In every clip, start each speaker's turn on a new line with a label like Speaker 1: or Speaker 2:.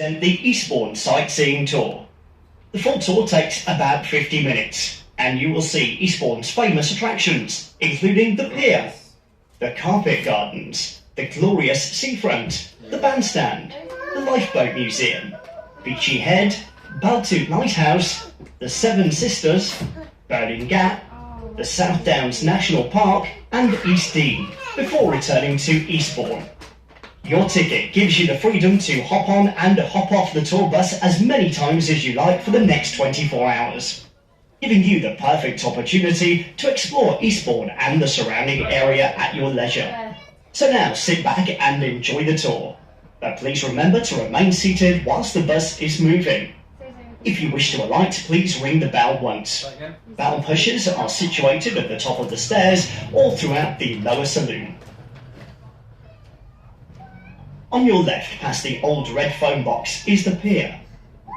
Speaker 1: The Eastbourne Sightseeing Tour. The full tour takes about 50 minutes, and you will see Eastbourne's famous attractions, including the pier, the carpet gardens, the glorious seafront, the bandstand, the lifeboat museum, Beachy Head, Baltoot Lighthouse, the Seven Sisters, Burning Gap, the South Downs National Park, and East Dean, before returning to Eastbourne. Your ticket gives you the freedom to hop on and hop off the tour bus as many times as you like for the next 24 hours, giving you the perfect opportunity to explore Eastbourne and the surrounding area at your leisure. So now sit back and enjoy the tour. But please remember to remain seated whilst the bus is moving. If you wish to alight, please ring the bell once. Bell pushers are situated at the top of the stairs or throughout the lower saloon. On your left, past the old red phone box, is the pier.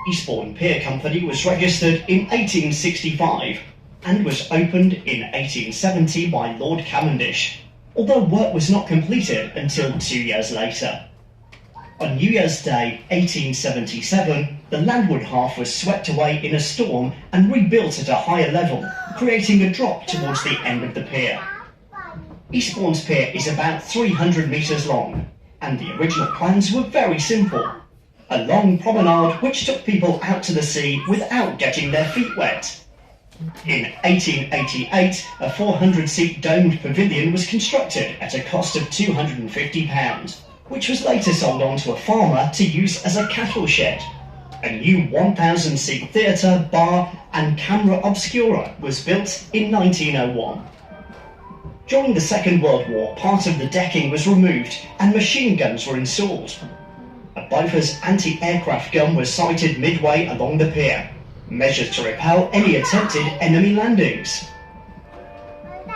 Speaker 1: Eastbourne Pier Company was registered in 1865 and was opened in 1870 by Lord Cavendish, although work was not completed until 2 years later. On New Year's Day 1877, the landward half was swept away in a storm and rebuilt at a higher level, creating a drop towards the end of the pier. Eastbourne's pier is about 300 metres long, and the original plans were very simple. A long promenade which took people out to the sea without getting their feet wet. In 1888, a 400-seat domed pavilion was constructed at a cost of £250, which was later sold on to a farmer to use as a cattle shed. A new 1,000-seat theatre, bar and camera obscura was built in 1901. During the Second World War, part of the decking was removed and machine guns were installed. A Bofors anti-aircraft gun was sighted midway along the pier, measured to repel any attempted enemy landings.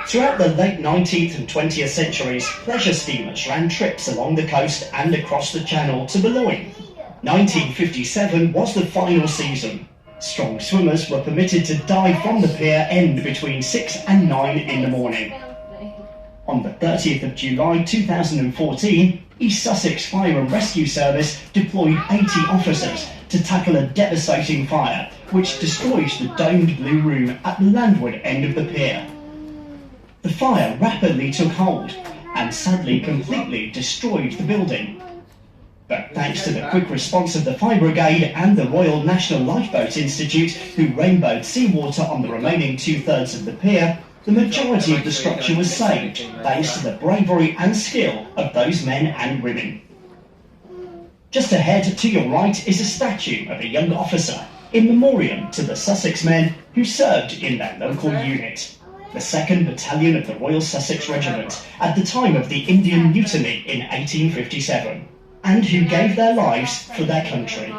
Speaker 1: Throughout the late 19th and 20th centuries, pleasure steamers ran trips along the coast and across the Channel to Boulogne. 1957 was the final season. Strong swimmers were permitted to dive from the pier end between 6 and 9 in the morning. On the 30th of July 2014, East Sussex Fire and Rescue Service deployed 80 officers to tackle a devastating fire which destroyed the domed blue room at the landward end of the pier. The fire rapidly took hold and sadly completely destroyed the building. But thanks to the quick response of the Fire Brigade and the Royal National Lifeboat Institute, who rainbowed seawater on the remaining two-thirds of the pier, the majority of the structure was saved thanks to the bravery and skill of those men and women. Just ahead to your right is a statue of a young officer in memoriam to the Sussex men who served in their local unit, the 2nd Battalion of the Royal Sussex Regiment at the time of the Indian Mutiny in 1857, and who gave their lives for their country.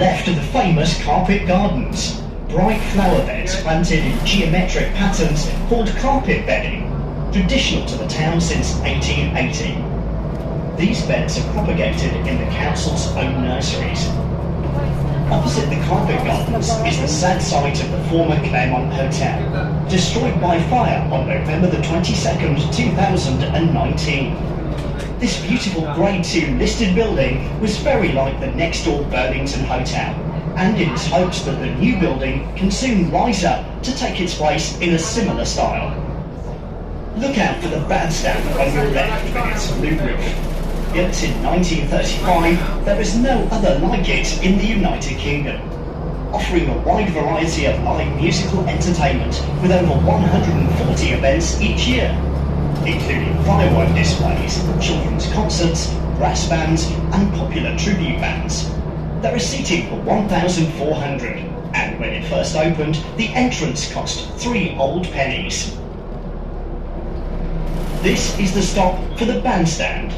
Speaker 1: left are the famous carpet gardens, bright flower beds planted in geometric patterns called carpet bedding, traditional to the town since 1880. These beds are propagated in the council's own nurseries. Opposite the carpet gardens is the sad site of the former Claremont Hotel, destroyed by fire on November the 22nd, 2019. This beautiful Grade 2 listed building was very like the next door Burlington Hotel, and it is hoped that the new building can soon rise up to take its place in a similar style. Look out for the bandstand on your left with its blue roof. Built in 1935, there is no other like it in the United Kingdom, offering a wide variety of live musical entertainment with over 140 events each year, including firework displays, children's concerts, brass bands and popular tribute bands. There is seating for 1,400, and when it first opened, the entrance cost 3 old pennies. This is the stop for the bandstand.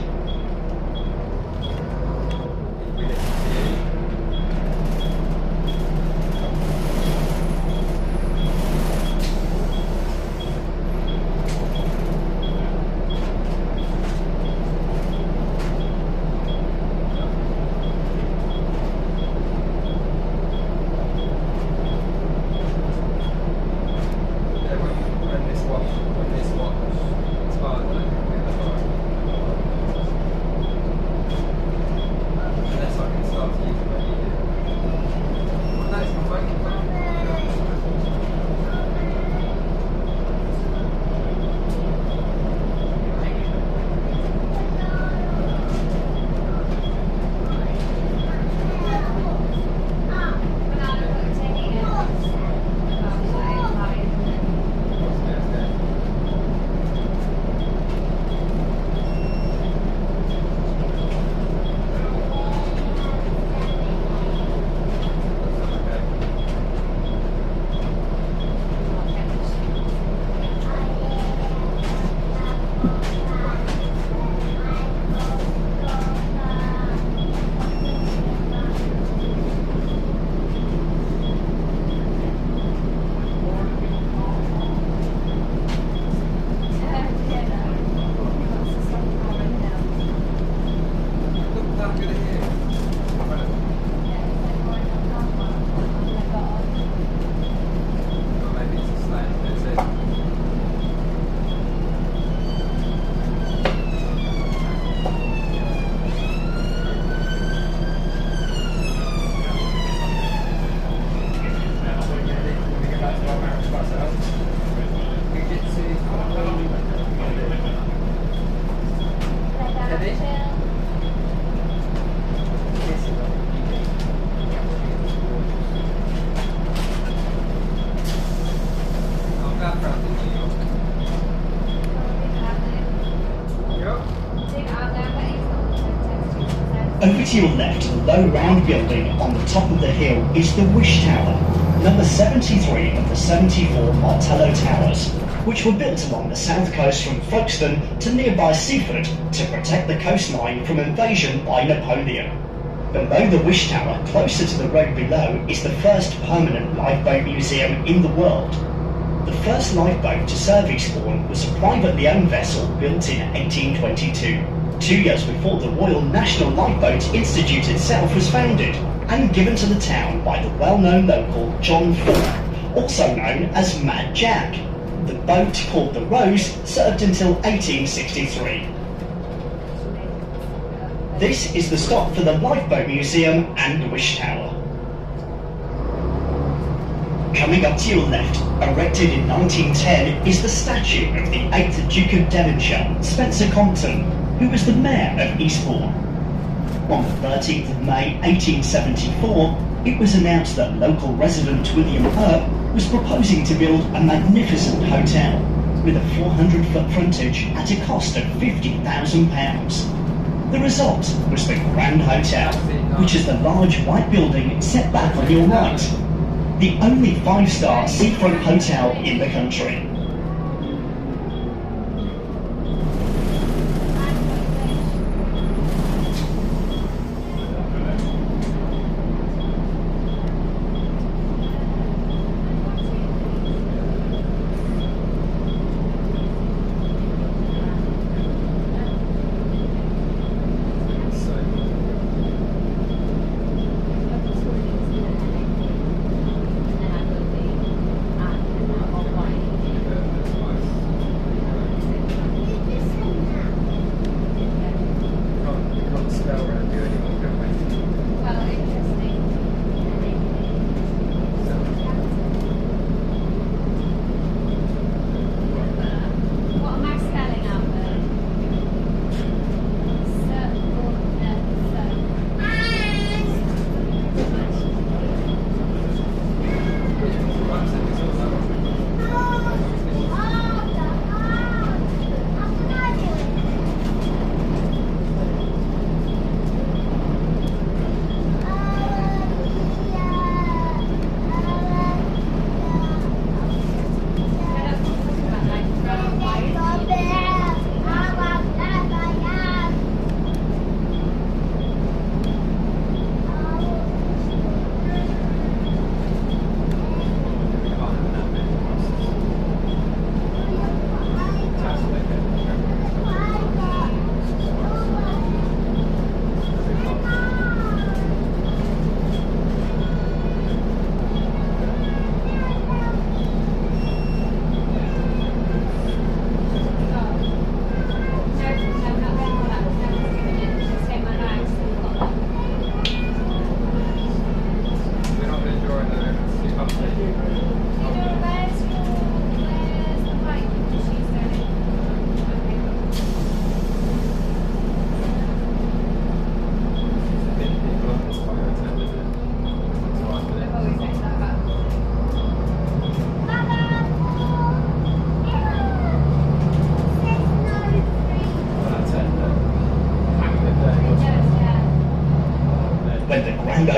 Speaker 1: Over to your left, the low round building on the top of the hill is the Wish Tower, number 73 of the 74 Martello Towers, which were built along the south coast from Folkestone to nearby Seaford to protect the coastline from invasion by Napoleon. Below the Wish Tower, closer to the road below, is the first permanent lifeboat museum in the world. The first lifeboat to serve Eastbourne was a privately owned vessel built in 1822. 2 years before the Royal National Lifeboat Institute itself was founded, and given to the town by the well-known local John Ford, also known as Mad Jack. The boat, called the Rose, served until 1863. This is the stop for the Lifeboat Museum and Wish Tower. Coming up to your left, erected in 1910, is the statue of the 8th Duke of Devonshire, Spencer Compton, who was the mayor of Eastbourne. On the 13th of May 1874, it was announced that local resident William Earp was proposing to build a magnificent hotel with a 400-foot frontage at a cost of £50,000. The result was the Grand Hotel, which is the large white building set back on your right, the only 5-star seafront hotel in the country.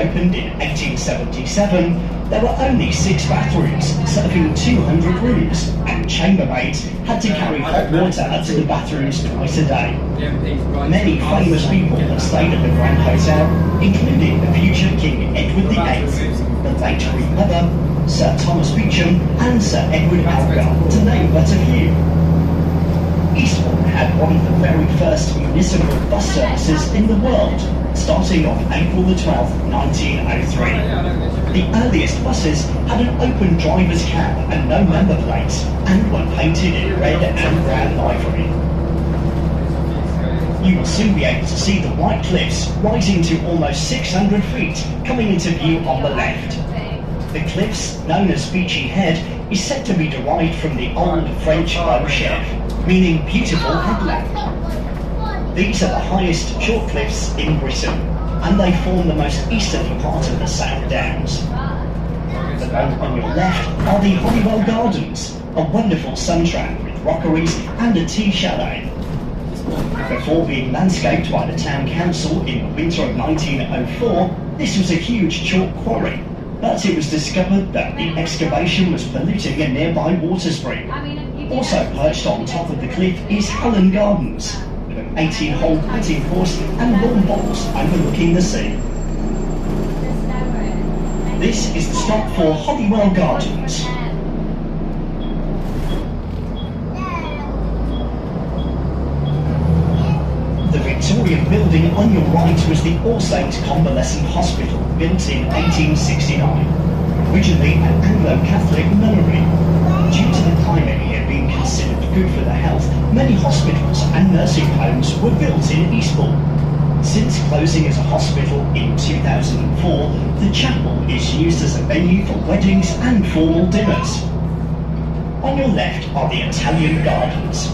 Speaker 1: opened in 1877, there were only 6 bathrooms serving 200 rooms, and chambermaids had to carry hot water to the bathrooms twice a day. Many famous people have stayed at the Grand Hotel, including the future King Edward VIII, the late Queen Mother, Sir Thomas Beecham and Sir Edward Algar, to name but a few. Eastbourne had one of the very first municipal bus services in the world, starting on April the 12th, 1903. The earliest buses had an open driver's cab and no number plates, and were painted in red and brown livery. You will soon be able to see the white cliffs rising to almost 600 feet coming into view on the left. The cliffs, known as Beachy Head, is said to be derived from the old French beau chef, meaning beautiful headland. These are the highest chalk cliffs in Britain, and they form the most easterly part of the South Downs. The one on your left are the Honeywell Gardens, a wonderful sun trap with rockeries and a tea chalet. Before being landscaped by the town council in the winter of 1904, this was a huge chalk quarry, but it was discovered that the excavation was polluting a nearby water spring. Also perched on top of the cliff is Honeywell Gardens, with an 18-hole batting course and lawn bowls overlooking the sea. This is the stop for Honeywell Gardens. The Victorian building on your right was the All Saints Convalescent Hospital, built in 1869. Originally an Anglo-Catholic nunnery. Due to the climate here being considered good for the health, many hospitals and nursing homes were built in Eastbourne. Since closing as a hospital in 2004, the chapel is used as a venue for weddings and formal dinners. On your left are the Italian Gardens.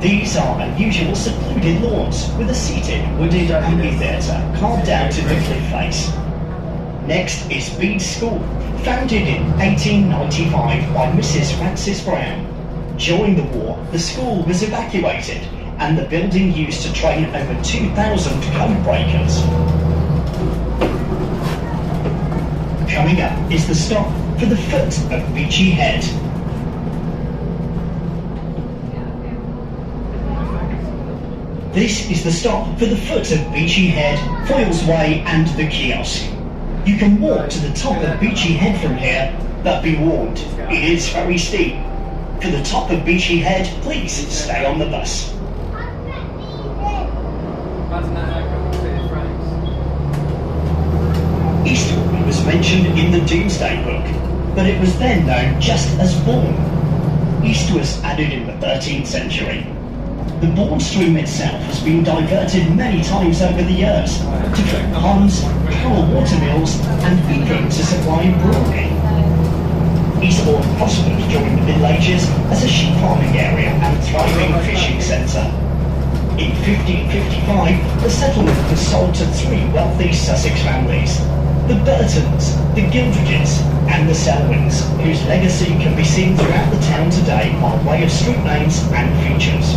Speaker 1: These are unusual secluded lawns with a seated wooded amphitheatre carved out in the cliff face. Next is Bede School, founded in 1895 by Mrs. Frances Brown. During the war, the school was evacuated and the building used to train over 2,000 code breakers. Coming up is the stop for the foot of Beachy Head. This is the stop for the foot of Beachy Head, Foyles Way and the kiosk. You can walk to the top of Beachy Head from here, but be warned, it is very steep. For the top of Beachy Head, please stay on the bus. Eastbourne was mentioned in the Domesday Book, but it was then known just as Bourne. East was added in the 13th century. The Bourne stream itself has been diverted many times over the years to fill ponds, power water mills and even to supply brewery. Eastbourne prospered during the Middle Ages as a sheep farming area and thriving fishing centre. In 1555, the settlement was sold to 3 wealthy Sussex families, the Burtons, the Gildridges and the Selwyns, whose legacy can be seen throughout the town today by way of street names and features.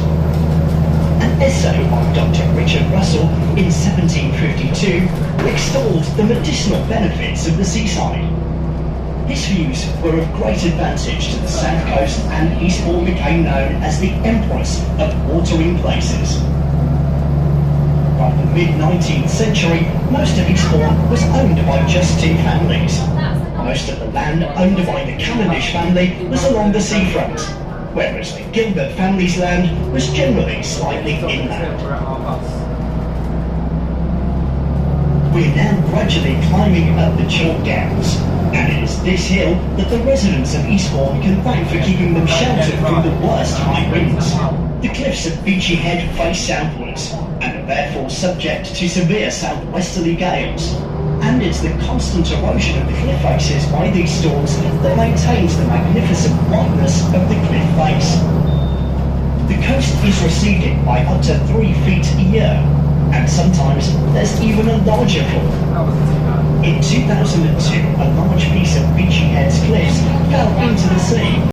Speaker 1: An essay by Dr. Richard Russell in 1752 extolled the medicinal benefits of the seaside. His views were of great advantage to the south coast, and Eastbourne became known as the Empress of watering places. By the mid-19th century, most of Eastbourne was owned by just 2 families. Most of the land owned by the Cavendish family was along the seafront, whereas the Gilbert family's land was generally slightly inland. We're now gradually climbing up the chalk downs, and it is this hill that the residents of Eastbourne can thank for keeping them sheltered from the worst high winds. The cliffs of Beachy Head face southwards, and are therefore subject to severe southwesterly gales. And it's the constant erosion of the cliff faces by these storms that maintains the magnificent whiteness of the cliff face. The coast is receding by up to 3 feet a year, and sometimes there's even a larger fall. In 2002, a large piece of Beachy Head's cliffs fell into the sea.